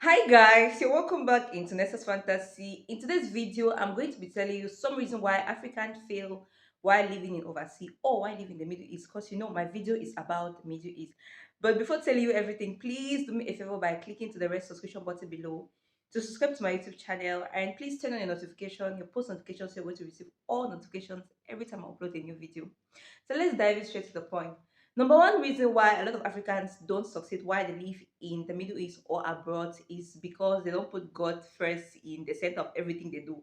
Hi guys, you're welcome back into Nessa's Fantasy. In today's video, I'm going to be telling you some reason why Africans fail while living in overseas or while living in the Middle East. Because my video is about the Middle East. But before telling you everything, please do me a favor by clicking to the red subscription button below to subscribe to my YouTube channel, and please turn on your notification, your post notifications, so you're going to receive all notifications every time I upload a new video. So let's dive in straight to the point. Number one reason why a lot of Africans don't succeed while they live in the Middle East or abroad is because they don't put God first in the center of everything they do.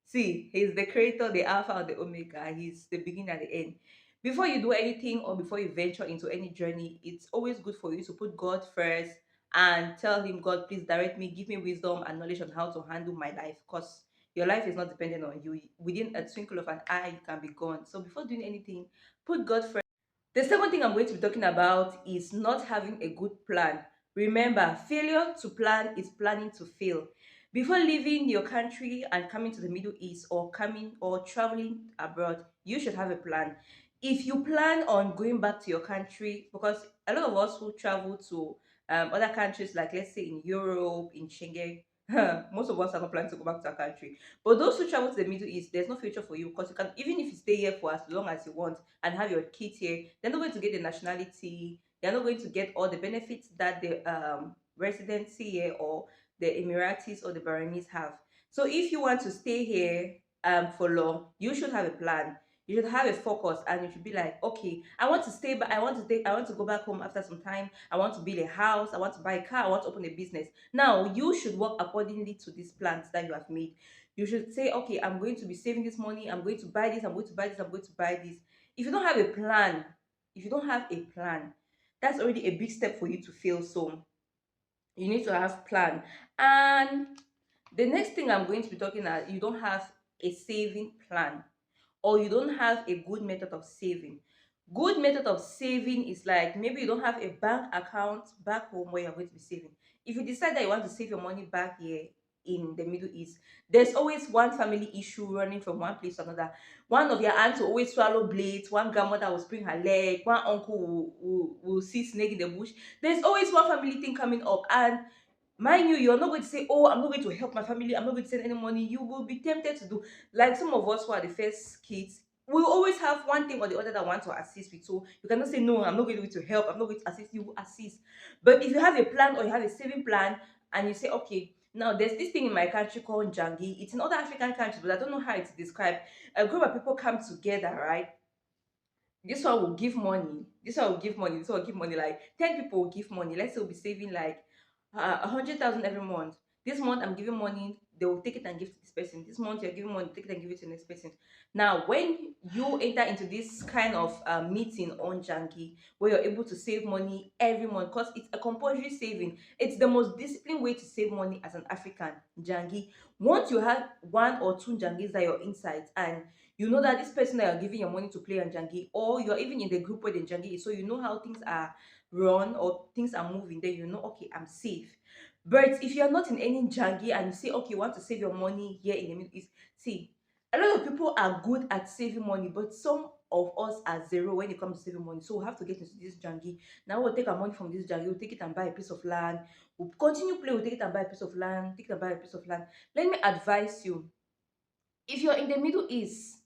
See, He's the creator, the Alpha and the Omega. He's the beginning and the end. Before you do anything or before you venture into any journey, it's always good for you to put God first and tell Him, God, please direct me, give me wisdom and knowledge on how to handle my life. Because your life is not dependent on you. Within a twinkle of an eye, you can be gone. So before doing anything, put God first. The second thing I'm going to be talking about is not having a good plan. Remember, failure to plan is planning to fail. Before leaving your country and coming to the Middle East or coming or traveling abroad, you should have a plan. If you plan on going back to your country, because a lot of us who travel to other countries, like let's say in Europe, in Schengen, most of us are not planning to go back to our country. But those who travel to the Middle East, there's no future for you because you can, even if you stay here for as long as you want and have your kids here, they're not going to get the nationality, they're not going to get all the benefits that the residency here or the Emiratis or the Bahrainese have. So if you want to stay here for long, you should have a plan. You should have a focus, and you should be like, okay, I want to stay, but I want to go back home after some time. I want to build a house. I want to buy a car. I want to open a business. Now you should work accordingly to these plans that you have made. You should say, okay, I'm going to be saving this money. I'm going to buy this. I'm going to buy this. I'm going to buy this. If you don't have a plan, if you don't have a plan, that's already a big step for you to fail. So you need to have plan. And the next thing I'm going to be talking about, you don't have a saving plan or you don't have a good method of saving. Good method of saving is like maybe you don't have a bank account back home where you're going to be saving. If you decide that you want to save your money back here in the Middle East, there's always one family issue running from one place to another. One of your aunts will always swallow blades, one grandmother will sprain her leg, one uncle will see snake in the bush. There's always one family thing coming up, and mind you, you're not going to say, oh, I'm not going to help my family, I'm not going to send any money. You will be tempted to do like some of us who are the first kids. We always have one thing or the other that want to assist with. So you cannot say, no, I'm not going to help, I'm not going to assist. You will assist. But if you have a plan or you have a saving plan and you say, okay, now there's this thing in my country called Jangi. It's in other African countries, but I don't know how it's described. A group of people come together, right? This one will give money, this one will give money, this one will give money. Like 10 people will give money. Let's say we'll be saving like 100,000 every month. This month I'm giving money, they will take it and give to this person. This month you're giving money, take it and give it to the next person. Now when you enter into this kind of meeting on Janki, where you're able to save money every month, because it's a compulsory saving, it's the most disciplined way to save money as an African. Jangi, once you have one or two Jangis that you're inside, and you know that this person that you're giving your money to play on Jangi, or you're even in the group where the Jangi is, so you know how things are run or things are moving, then you know, okay, I'm safe. But if you're not in any Jangi and you say, okay, you want to save your money here in the Middle East, see, a lot of people are good at saving money, but some of us are zero when it comes to saving money. So we have to get into this Jangi. Now we'll take our money from this Jangi, we'll take it and buy a piece of land. We'll continue play, we'll take it and buy a piece of land, take it and buy a piece of land. Let me advise you, if you're in the Middle East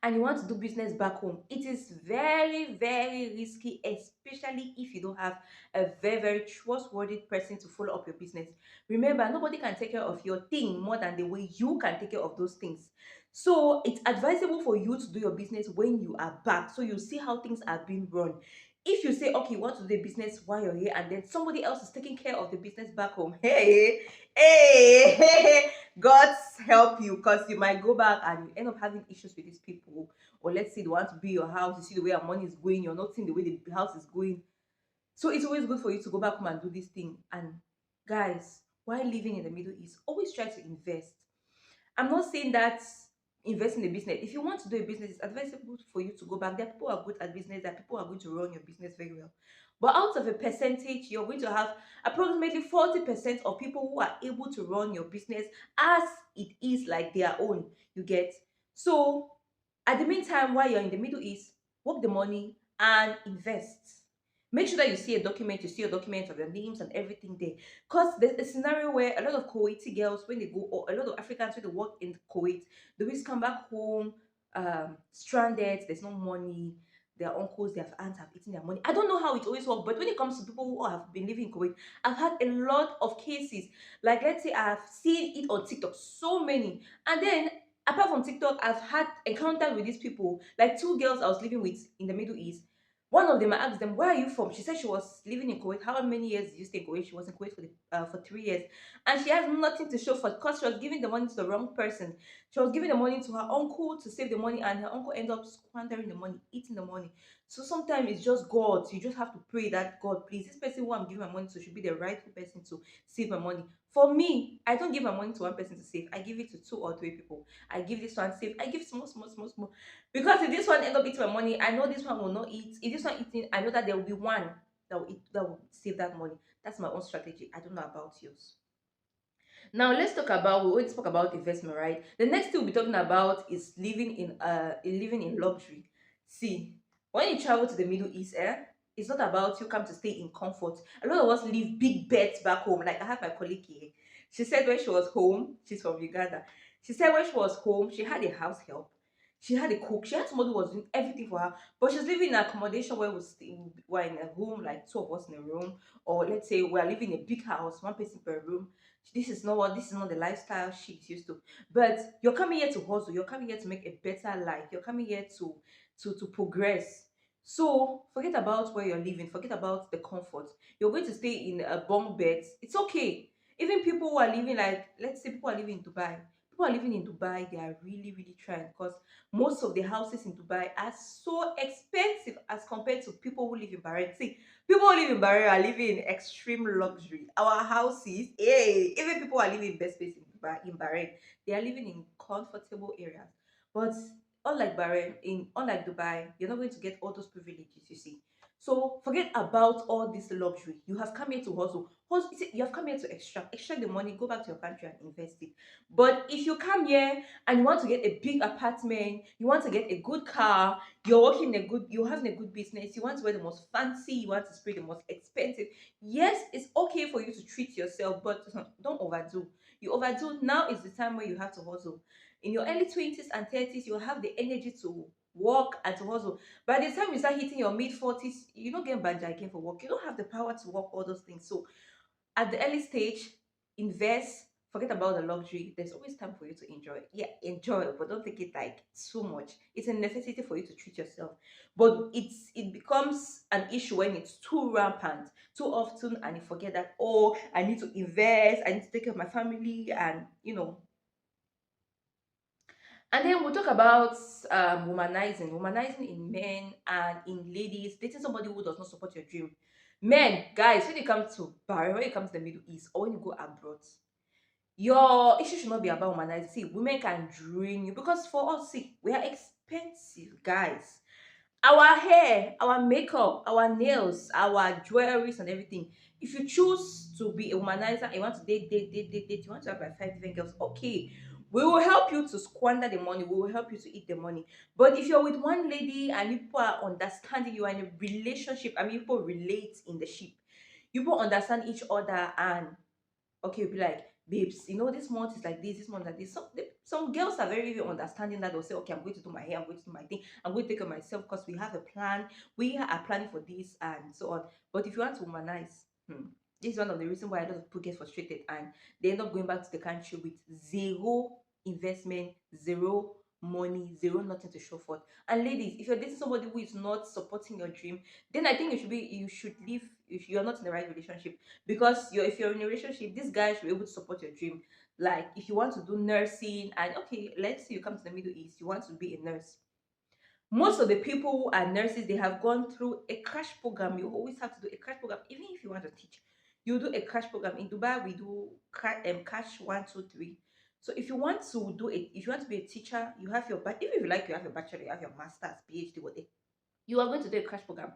and you want to do business back home, it is very, very risky, especially if you don't have a very, very trustworthy person to follow up your business. Remember, nobody can take care of your thing more than the way you can take care of those things. So it's advisable for you to do your business when you are back, so you see how things are being run. If you say, okay, you want to do the business while you're here, and then somebody else is taking care of the business back home, hey, hey, God help you, because you might go back and you end up having issues with these people. Or let's say they want to be your house, you see the way your money is going, you're not seeing the way the house is going. So it's always good for you to go back home and do this thing. And guys, while living in the Middle East, always try to invest. I'm not saying that invest in a business. If you want to do a business, it's advisable for you to go back. There are people who are good at business, there are people who are going to run your business very well. But out of a percentage, you're going to have approximately 40% of people who are able to run your business as it is like their own. You get? So at the meantime, while you're in the Middle East, work the money and invest. Make sure that you see a document, you see a document of your names and everything there. Because there's a scenario where a lot of Kuwaiti girls, when they go, or a lot of Africans when they work in Kuwait, they always come back home stranded, there's no money, their uncles, their aunts have eaten their money. I don't know how it always works, but when it comes to people who have been living in Kuwait, I've had a lot of cases. Like, let's say I've seen it on TikTok, so many. And then apart from TikTok, I've had encounter with these people, like two girls I was living with in the Middle East. One of them, I asked them, "Where are you from?" She said she was living in Kuwait. How many years did you stay in Kuwait? She was in Kuwait for 3 years, and she has nothing to show for it because she was giving the money to the wrong person. She was giving the money to her uncle to save the money, and her uncle ended up squandering the money, eating the money. So sometimes it's just God. So you just have to pray that God, please, this person who I'm giving my money to should be the rightful person to save my money. For me, I don't give my money to one person to save. I give it to two or three people. I give this one save. I give small, small, small, small. Because if this one end up eating my money, I know this one will not eat. If this one eating, I know that there will be one that will eat, that will save that money. That's my own strategy. I don't know about yours. Now let's talk about, we already spoke about investment, right? The next thing we'll be talking about is living in luxury. See, when you travel to the Middle East, it's not about you come to stay in comfort. A lot of us leave big bets back home. Like I have my colleague here. She said when she was home, she's from Uganda. She said when she was home, she had a house help. She had a cook. She had somebody who was doing everything for her. But she's living in an accommodation where we're in a room, like two of us in a room. Or let's say we're living in a big house, one person per room. This is not the lifestyle she's used to. But you're coming here to hustle, you're coming here to make a better life, you're coming here to progress. So forget about where you're living, forget about the comfort. You're going to stay in a bunk bed, it's okay. Even people who are living, like, let's say people are living in Dubai. People are living in Dubai, they are really, really trying because most of the houses in Dubai are so expensive as compared to people who live in Bahrain. See, people who live in Bahrain are living in extreme luxury. Our houses, hey, even people who are living in best place in Bahrain, they are living in comfortable areas. But unlike Dubai, you're not going to get all those privileges, you see. So forget about all this luxury. You have come here to hustle. See, you have come here to extract the money, go back to your country and invest it. But if you come here and you want to get a big apartment, you want to get a good car, you're having a good business, you want to wear the most fancy, you want to spray the most expensive. Yes, it's okay for you to treat yourself, but don't overdo. You overdo, now is the time where you have to hustle. In your early 20s and 30s, you'll have the energy to work and to hustle. By the time you start hitting your mid 40s, you're not getting banja again for work. You don't have the power to work all those things. So at the early stage, invest, forget about the luxury. There's always time for you to enjoy. Yeah, enjoy, but don't take it like too much. It's a necessity for you to treat yourself. But it becomes an issue when it's too rampant, too often, and you forget that, oh, I need to invest, I need to take care of my family, and and then we'll talk about womanizing in men and in ladies, dating somebody who does not support your dream. Men, guys, when it comes to Bahrain, when it comes to the Middle East, or when you go abroad, your issue should not be about womanizing. See, women can drain you because for us, see, we are expensive, guys. Our hair, our makeup, our nails, our jewelries, and everything. If you choose to be a womanizer and you want to date, you want to have like five different girls, okay. We will help you to squander the money, we will help you to eat the money. But if you're with one lady and you people are understanding, you are in a relationship, I mean, people relate in the ship, you people understand each other, and okay, you'll be like, babes, this month is like this month is like this. Some girls are very, very understanding that they'll say, okay, I'm going to do my hair, I'm going to do my thing, I'm going to take care of myself because we have a plan, we are planning for this and so on. But if you want to humanize, this is one of the reasons why a lot of people get frustrated and they end up going back to the country with zero investment, zero money, zero nothing to show for it. And ladies, if you're dating somebody who is not supporting your dream, then I think you should leave. If you're not in the right relationship, because if you're in a relationship, this guy should be able to support your dream. Like if you want to do nursing, and okay, let's say you come to the Middle East, you want to be a nurse. Most of the people who are nurses, they have gone through a crash program. You always have to do a crash program, even if you want to teach. You do a crash program. In Dubai, we do cash 1, 2, 3. So if you want to be a teacher, you have your even if you like, you have your bachelor, you have your master's, PhD, whatever. You are going to do a crash program.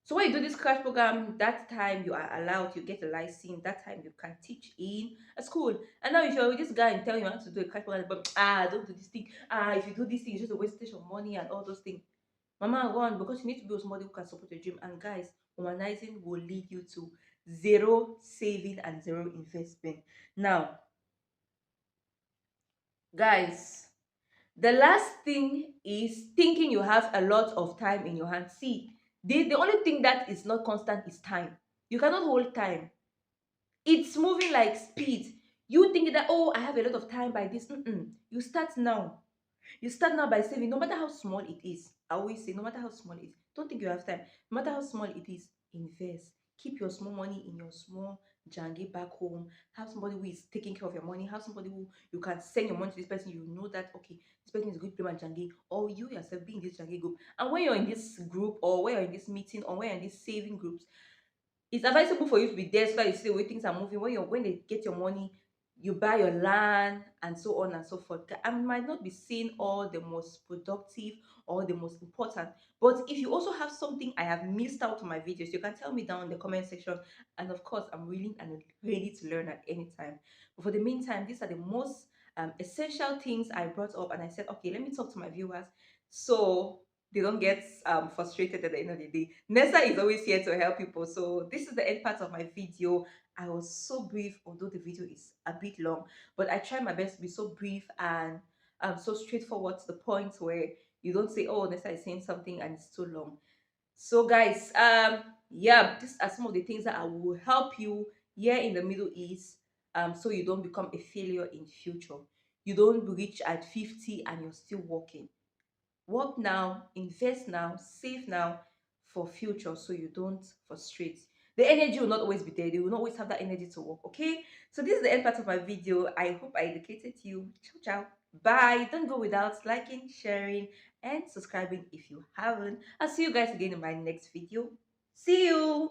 So when you do this crash program, that time you are allowed, you get a license, that time you can teach in a school. And now if you're with this guy and tell you want to do a crash program, but don't do this thing. If you do this thing, it's just a wastage of money and all those things. Mama, go on, because you need to be with somebody who can support your dream. And guys, womanizing will lead you to zero saving and zero investment. Now, guys, the last thing is thinking you have a lot of time in your hand. See, the only thing that is not constant is time. You cannot hold time. It's moving like speed. You think that, oh, I have a lot of time by this. You start now. You start now by saving, no matter how small it is. I always say, no matter how small it is, don't think you have time. No matter how small it is, invest. Keep your small money in your small jangi back home. Have somebody who is taking care of your money. Have somebody who you can send your money to this person. You know that, okay, this person is going to play my jangi, or you yourself be in this jangi group. And when you're in this group, or when you're in this meeting, or when you're in these saving groups, it's advisable for you to be there so that you see the way things are moving. When they get your money, you buy your land and so on and so forth. I might not be seeing all the most productive or the most important, but if you also have something I have missed out on my videos, you can tell me down in the comment section. And of course, I'm willing and ready to learn at any time. But for the meantime, these are the most essential things I brought up, and I said, okay, let me talk to my viewers so they don't get frustrated at the end of the day. Nessa is always here to help people. So this is the end part of my video. I was so brief, although the video is a bit long, but I try my best to be so brief and so straightforward to the point where you don't say, oh, Nessa is saying something and it's too long. So guys, yeah, these are some of the things that I will help you here in the Middle East, so you don't become a failure in future. You don't reach at 50 and you're still working. Work now, invest now, save now for future so you don't frustrate. The energy will not always be there. They will not always have that energy to work. Okay. So this is the end part of my video. I hope I educated you. Ciao, ciao. Bye. Don't go without liking, sharing, and subscribing if you haven't. I'll see you guys again in my next video. See you.